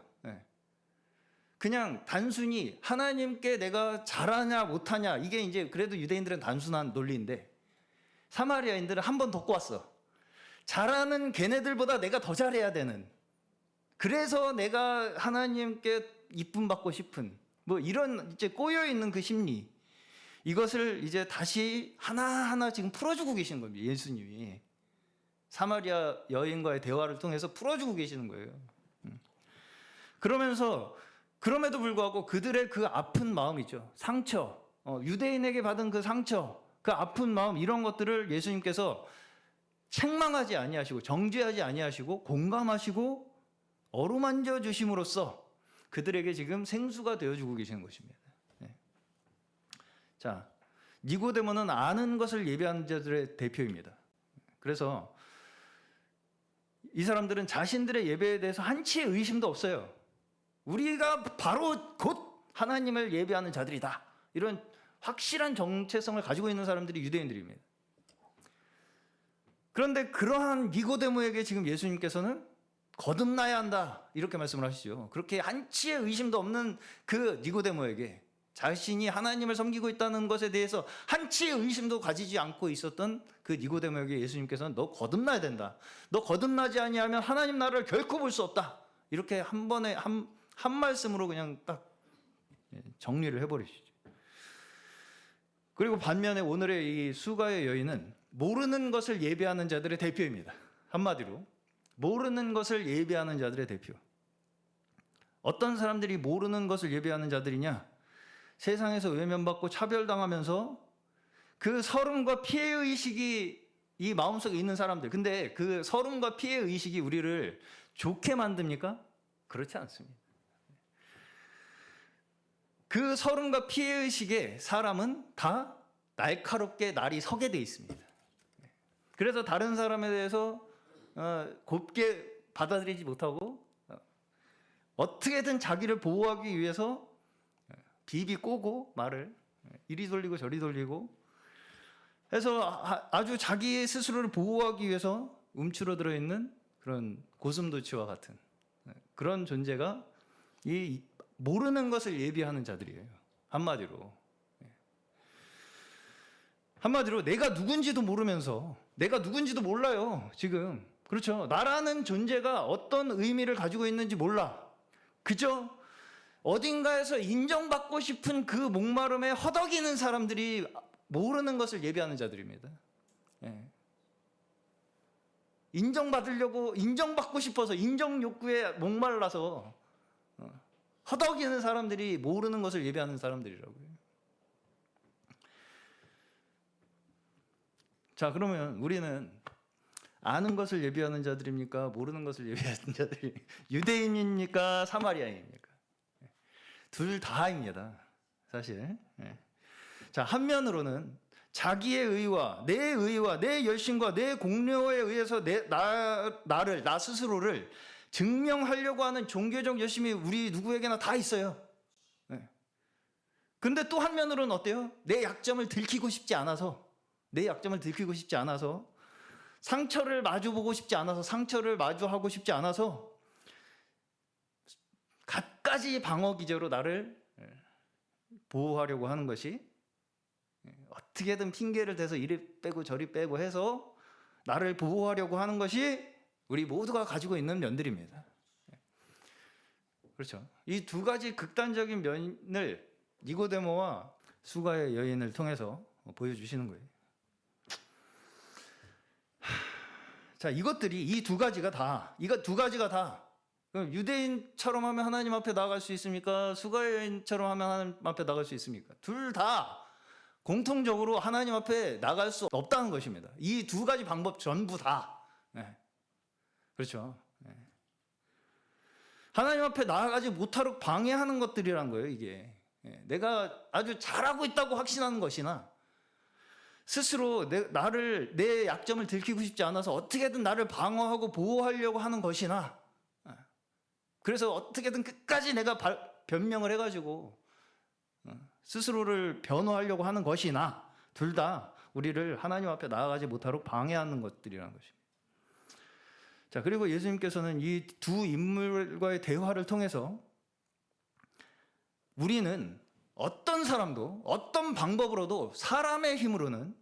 그냥 단순히 하나님께 내가 잘하냐 못하냐, 이게 이제 그래도 유대인들은 단순한 논리인데, 사마리아인들은 한 번 더 꼬았어. 잘하는 걔네들보다 내가 더 잘해야 되는, 그래서 내가 하나님께 이쁨 받고 싶은, 뭐 이런 이제 꼬여 있는 그 심리, 이것을 이제 다시 하나하나 지금 풀어주고 계시는 겁니다. 예수님이 사마리아 여인과의 대화를 통해서 풀어주고 계시는 거예요. 그럼에도 불구하고 그들의 그 아픈 마음이죠. 상처, 유대인에게 받은 그 상처, 그 아픈 마음, 이런 것들을 예수님께서 책망하지 아니하시고 정죄하지 아니하시고 공감하시고 어루만져 주심으로써 그들에게 지금 생수가 되어주고 계시는 것입니다. 자, 니고데모는 아는 것을 예배하는 자들의 대표입니다. 그래서 이 사람들은 자신들의 예배에 대해서 한치의 의심도 없어요. 우리가 바로 곧 하나님을 예배하는 자들이다, 이런 확실한 정체성을 가지고 있는 사람들이 유대인들입니다. 그런데 그러한 니고데모에게 지금 예수님께서는 거듭나야 한다, 이렇게 말씀을 하시죠. 그렇게 한치의 의심도 없는 그 니고데모에게, 자신이 하나님을 섬기고 있다는 것에 대해서 한치의 의심도 가지지 않고 있었던 그 니고데모에게 예수님께서는 너 거듭나야 된다, 너 거듭나지 아니하면 하나님 나라를 결코 볼 수 없다, 이렇게 한 번에 한 말씀으로 그냥 딱 정리를 해버리시죠. 그리고 반면에 오늘의 이 수가의 여인은 모르는 것을 예배하는 자들의 대표입니다. 한마디로 모르는 것을 예배하는 자들의 대표. 어떤 사람들이 모르는 것을 예배하는 자들이냐? 세상에서 외면받고 차별당하면서 그 서름과 피해의식이 이 마음속에 있는 사람들. 근데 그 서름과 피해의식이 우리를 좋게 만듭니까? 그렇지 않습니다. 그 서름과 피해의식에 사람은 다 날카롭게 날이 서게 돼 있습니다. 그래서 다른 사람에 대해서 곱게 받아들이지 못하고 어떻게든 자기를 보호하기 위해서 비비 꼬고 말을 이리 돌리고 저리 돌리고 해서 아주 자기 스스로를 보호하기 위해서 움츠러들어 있는 그런 고슴도치와 같은 그런 존재가 이 모르는 것을 예비하는 자들이에요. 한마디로 내가 누군지도 모르면서, 내가 누군지도 몰라요, 지금. 그렇죠. 나라는 존재가 어떤 의미를 가지고 있는지 몰라. 그저 어딘가에서 인정받고 싶은 그 목마름에 허덕이는 사람들이 모르는 것을 예비하는 자들입니다. 예. 인정받으려고, 인정받고 싶어서 인정 욕구에 목말라서 허덕이는 사람들이 모르는 것을 예비하는 사람들이라고요. 자, 그러면 우리는 아는 것을 예비하는 자들입니까? 모르는 것을 예비하는 자들이 유대인입니까? 사마리아인입니까? 둘 다입니다, 사실. 자, 한면으로는 자기의 의와 내 열심과 내 공로에 의해서 나 스스로를 증명하려고 하는 종교적 열심이 우리 누구에게나 다 있어요. 근데 또 한면으로는 어때요? 내 약점을 들키고 싶지 않아서 상처를 마주보고 싶지 않아서, 상처를 마주하고 싶지 않아서 갖가지 방어 기제로 나를 보호하려고 하는 것이, 어떻게든 핑계를 대서 이리 빼고 저리 빼고 해서 나를 보호하려고 하는 것이 우리 모두가 가지고 있는 면들입니다. 그렇죠. 이 두 가지 극단적인 면을 니고데모와 수가의 여인을 통해서 보여주시는 거예요. 자, 이것들이 이 두 가지가 다 그럼 유대인처럼 하면 하나님 앞에 나아갈 수 있습니까? 수가의 여인처럼 하면 하나님 앞에 나아갈 수 있습니까? 둘 다 공통적으로 하나님 앞에 나갈 수 없다는 것입니다. 이 두 가지 방법 전부 다. 그렇죠. 하나님 앞에 나아가지 못하도록 방해하는 것들이란 거예요, 이게. 내가 아주 잘하고 있다고 확신하는 것이나, 스스로 내 약점을 들키고 싶지 않아서 어떻게든 나를 방어하고 보호하려고 하는 것이나, 그래서 어떻게든 끝까지 내가 변명을 해가지고 스스로를 변호하려고 하는 것이나, 둘 다 우리를 하나님 앞에 나아가지 못하도록 방해하는 것들이라는 것입니다. 자, 그리고 예수님께서는 이 두 인물과의 대화를 통해서 우리는 어떤 사람도 어떤 방법으로도 사람의 힘으로는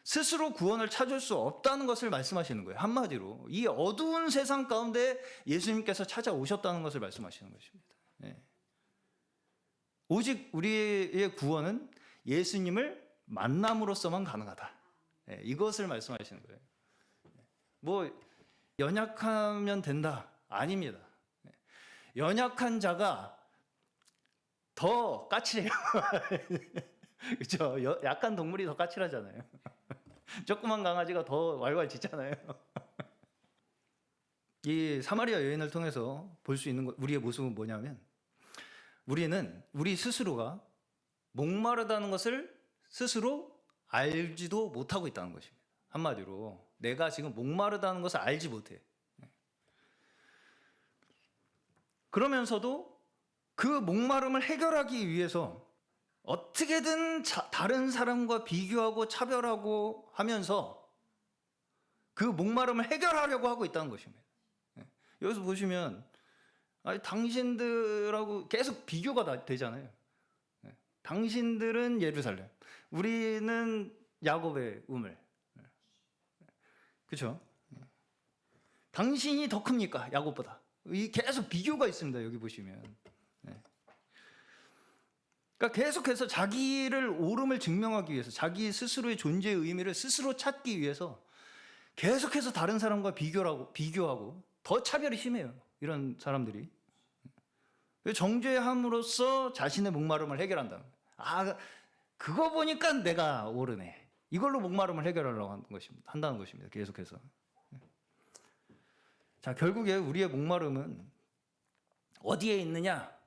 스스로 구원을 찾을 수 없다는 것을 말씀하시는 거예요. 한마디로 이 어두운 세상 가운데 예수님께서 찾아오셨다는 것을 말씀하시는 것입니다. 오직 우리의 구원은 예수님을 만남으로써만 가능하다. 이것을 말씀하시는 거예요. 뭐 연약하면 된다? 아닙니다. 연약한 자가 더 까칠해요. 그렇죠? 약한 동물이 더 까칠하잖아요. 조그만 강아지가 더 왈왈 짖잖아요. 이 사마리아 여인을 통해서 볼 수 있는 우리의 모습은 뭐냐면, 우리는 우리 스스로가 목마르다는 것을 스스로 알지도 못하고 있다는 것입니다. 한마디로 내가 지금 목마르다는 것을 알지 못해. 그러면서도 그 목마름을 해결하기 위해서 어떻게든 다른 사람과 비교하고 차별하고 하면서 그 목마름을 해결하려고 하고 있다는 것입니다. 여기서 보시면 당신들하고 계속 비교가 되잖아요. 당신들은 예루살렘, 우리는 야곱의 우물. 그렇죠? 당신이 더 큽니까? 야곱보다. 계속 비교가 있습니다. 여기 보시면. 그러니까 계속해서 자기를 옳음을 증명하기 위해서, 자기 스스로의 존재의 의미를 스스로 찾기 위해서 계속해서 다른 사람과 비교하고 더 차별이 심해요. 이런 사람들이. 정죄함으로써 자신의 목마름을 해결한다는 거예요. 그거 보니까 내가 옳으네. 이걸로 목마름을 해결하려고 한다는 것입니다. 계속해서. 자, 결국에 우리의 목마름은 어디에 있느냐?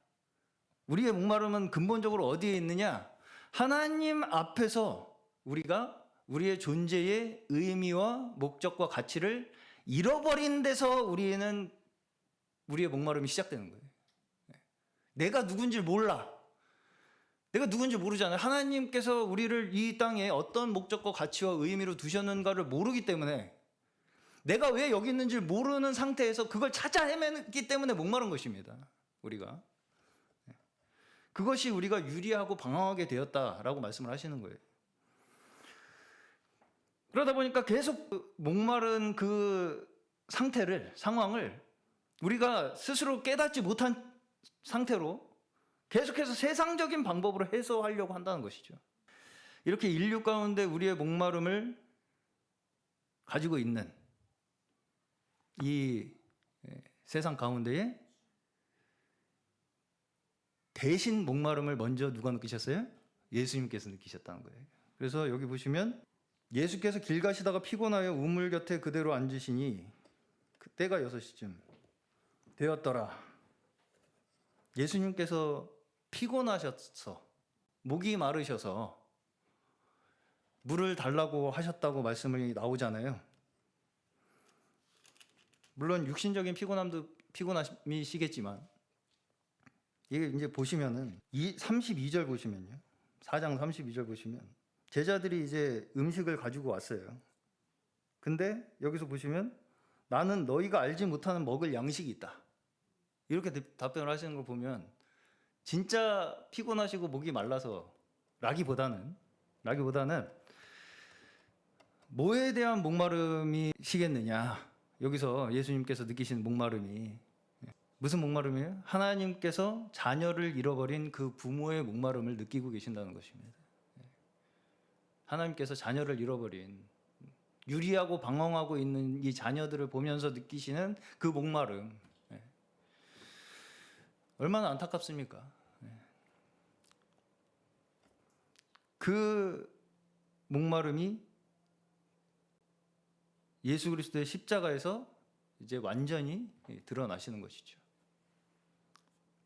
우리의 목마름은 근본적으로 어디에 있느냐? 하나님 앞에서 우리가 우리의 존재의 의미와 목적과 가치를 잃어버린 데서 우리의 목마름이 시작되는 거예요. 내가 누군지 몰라. 내가 누군지 모르잖아요. 하나님께서 우리를 이 땅에 어떤 목적과 가치와 의미로 두셨는가를 모르기 때문에, 내가 왜 여기 있는지 모르는 상태에서 그걸 찾아 헤매기 때문에 목마른 것입니다. 우리가. 그것이 우리가 유리하고 방황하게 되었다라고 말씀을 하시는 거예요. 그러다 보니까 계속 목마른 그 상황을 우리가 스스로 깨닫지 못한 상태로 계속해서 세상적인 방법으로 해소하려고 한다는 것이죠. 이렇게 인류 가운데 우리의 목마름을 가지고 있는 이 세상 가운데에 대신 목마름을 먼저 누가 느끼셨어요? 예수님께서 느끼셨다는 거예요. 그래서 여기 보시면 예수께서 길 가시다가 피곤하여 우물 곁에 그대로 앉으시니 그때가 6시쯤 되었더라. 예수님께서 피곤하셔서 목이 마르셔서 물을 달라고 하셨다고 말씀이 나오잖아요. 물론 육신적인 피곤함이시겠지만 이게 이제 보시면은 32절 보시면요. 4장 32절 보시면 제자들이 이제 음식을 가지고 왔어요. 근데 여기서 보시면 나는 너희가 알지 못하는 먹을 양식이 있다. 이렇게 답변을 하시는 걸 보면 진짜 피곤하시고 목이 말라서 라기보다는 뭐에 대한 목마름이시겠느냐. 여기서 예수님께서 느끼시는 목마름이 무슨 목마름이에요? 하나님께서 자녀를 잃어버린 그 부모의 목마름을 느끼고 계신다는 것입니다. 하나님께서 자녀를 잃어버린 유리하고 방황하고 있는 이 자녀들을 보면서 느끼시는 그 목마름, 얼마나 안타깝습니까? 그 목마름이 예수 그리스도의 십자가에서 이제 완전히 드러나시는 것이죠.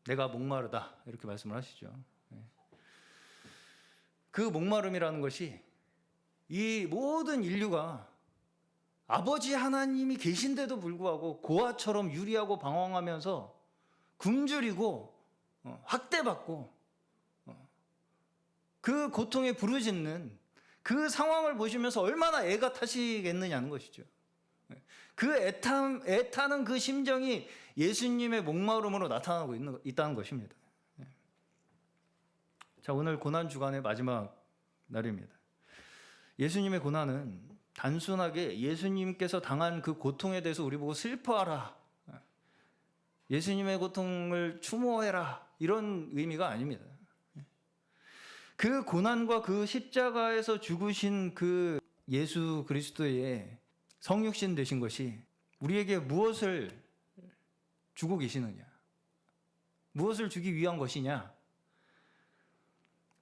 내가 목마르다 이렇게 말씀을 하시죠. 그 목마름이라는 것이 이 모든 인류가 아버지 하나님이 계신데도 불구하고 고아처럼 유리하고 방황하면서 굶주리고 학대받고 그 고통에 부르짖는 그 상황을 보시면서 얼마나 애가 타시겠느냐는 것이죠. 그 애타는 그 심정이 예수님의 목마름으로 나타나고 있다는 것입니다. 자, 오늘 고난 주간의 마지막 날입니다. 예수님의 고난은 단순하게 예수님께서 당한 그 고통에 대해서 우리 보고 슬퍼하라, 예수님의 고통을 추모해라 이런 의미가 아닙니다. 그 고난과 그 십자가에서 죽으신 그 예수 그리스도의 성육신 되신 것이 우리에게 무엇을 주고 계시느냐, 무엇을 주기 위한 것이냐,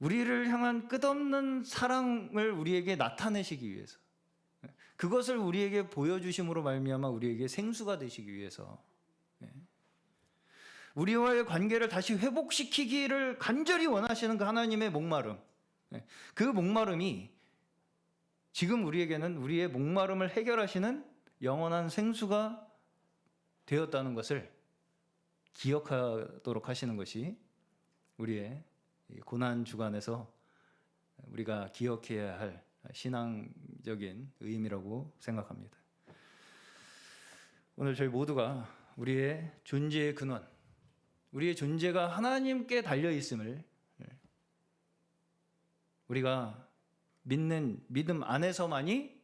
우리를 향한 끝없는 사랑을 우리에게 나타내시기 위해서, 그것을 우리에게 보여주심으로 말미암아 우리에게 생수가 되시기 위해서, 우리와의 관계를 다시 회복시키기를 간절히 원하시는 그 하나님의 목마름, 그 목마름이 지금 우리에게는 우리의 목마름을 해결하시는 영원한 생수가 되었다는 것을 기억하도록 하시는 것이 우리의 고난 주간에서 우리가 기억해야 할 신앙적인 의미라고 생각합니다. 오늘 저희 모두가 우리의 존재의 근원, 우리의 존재가 하나님께 달려 있음을 우리가 믿는 믿음 안에서만이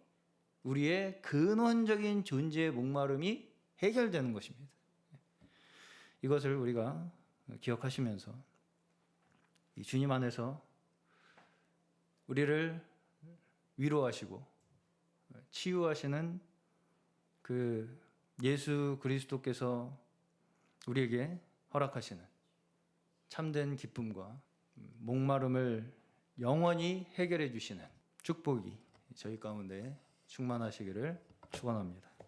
우리의 근원적인 존재의 목마름이 해결되는 것입니다. 이것을 우리가 기억하시면서 이 주님 안에서 우리를 위로하시고 치유하시는 그 예수 그리스도께서 우리에게 허락하시는 참된 기쁨과 목마름을 영원히 해결해 주시는 축복이 저희 가운데 충만하시기를 축원합니다.